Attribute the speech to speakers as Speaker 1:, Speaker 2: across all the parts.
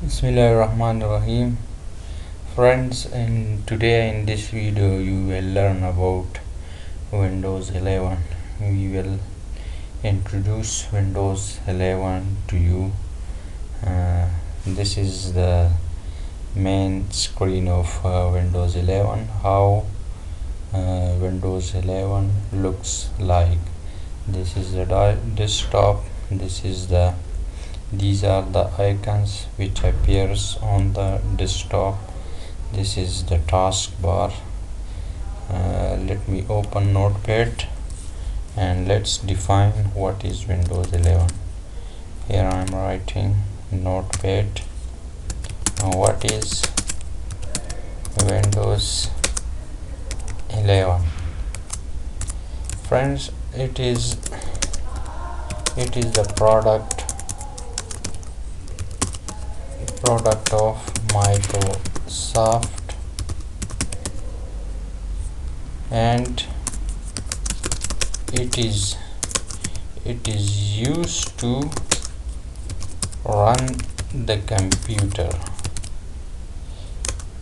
Speaker 1: Bismillahirrahmanirrahim. Friends, and today in this video you will learn about Windows 11. We will introduce Windows 11 to you. This is the main screen of Windows 11. How Windows 11 looks like. This is the desktop. These are the icons which appears on the desktop. This is the taskbar. Let me open Notepad and let's define what is Windows 11. Here I am writing Notepad. What is Windows 11? Friends, it is the product of Microsoft, and it is used to run the computer,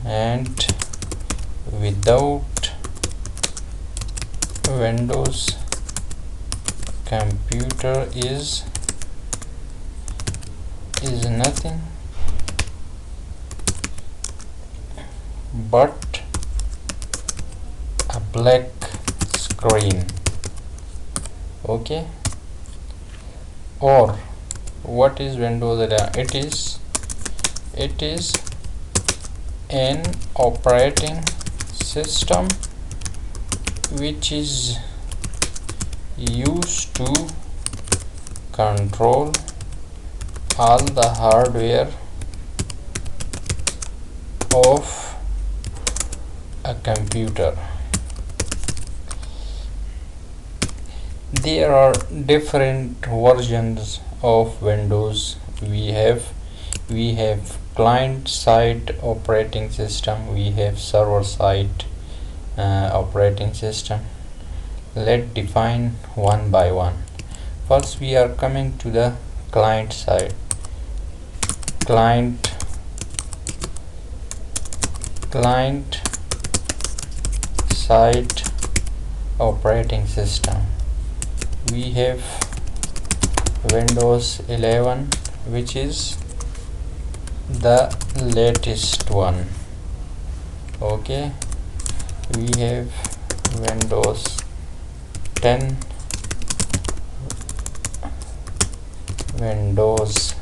Speaker 1: and without Windows, computer is nothing but a black screen. Okay, or what is Windows 11? It is an operating system which is used to control all the hardware of a computer. There are different versions of Windows. We have client side operating system, we have server side operating system. Let's define one by one. First we are coming to the client side. Client side operating system. We have Windows 11, which is the latest one. Okay, we have Windows 10, Windows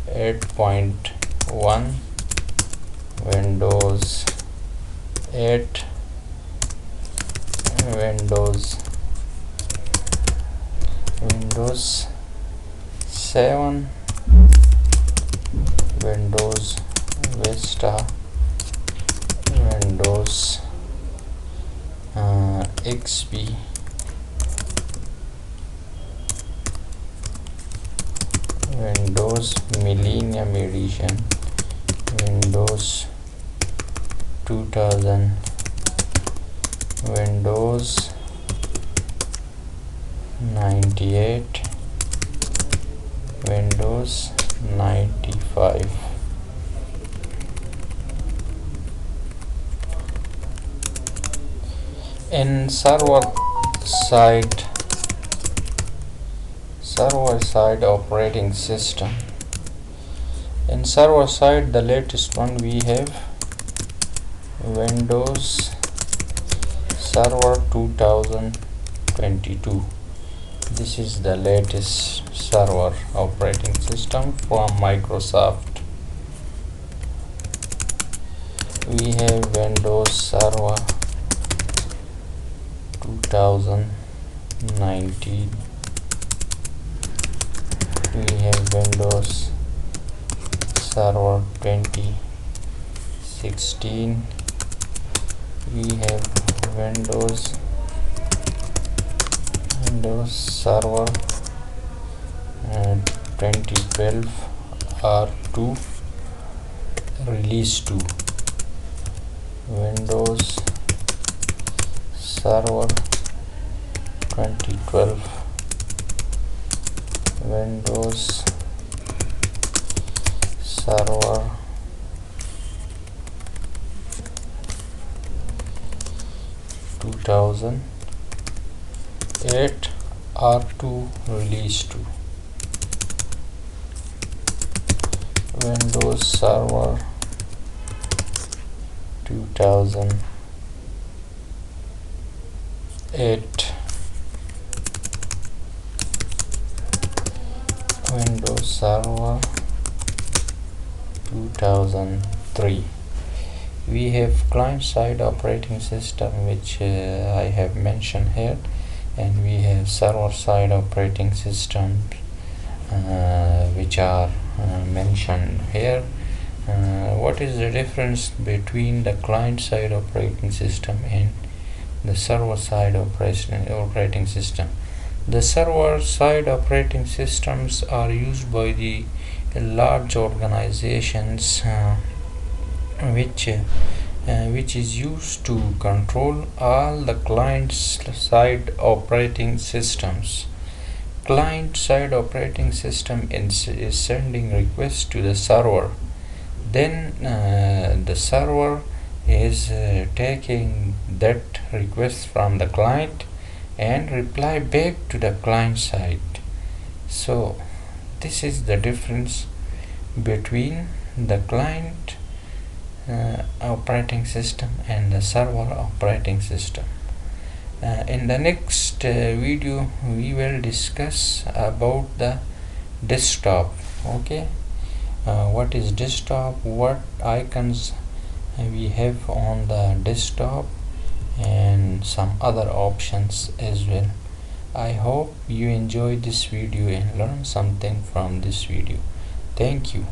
Speaker 1: 8.1, Windows 8, Windows 7, Windows Vista, Windows XP, Windows Millennium Edition, Windows 2000, Windows 98, Windows 95. In server side operating system, in server side the latest one we have Windows Server 2022. This is the latest server operating system from Microsoft. We have Windows Server 2019. We have Windows Server 2016. We have Windows Server 2012 R2 Release 2. Windows Server 2012, Windows Server 2008 R2 release 2. Windows Server 2008. Windows Server 2003. We have client-side operating system, which I have mentioned here, and we have server-side operating systems, which are mentioned here. What is the difference between the client-side operating system and the server-side operating system? The server-side operating systems are used by the large organizations, which is used to control all the client-side operating systems. Client-side operating system is sending requests to the server. Then the server is taking that request from the client and reply back to the client side. So this is the difference between the client operating system and the server operating system. In the next video we will discuss about the desktop. Okay, what is desktop, what icons we have on the desktop, and some other options as well. I hope you enjoyed this video and learned something from this video. Thank you.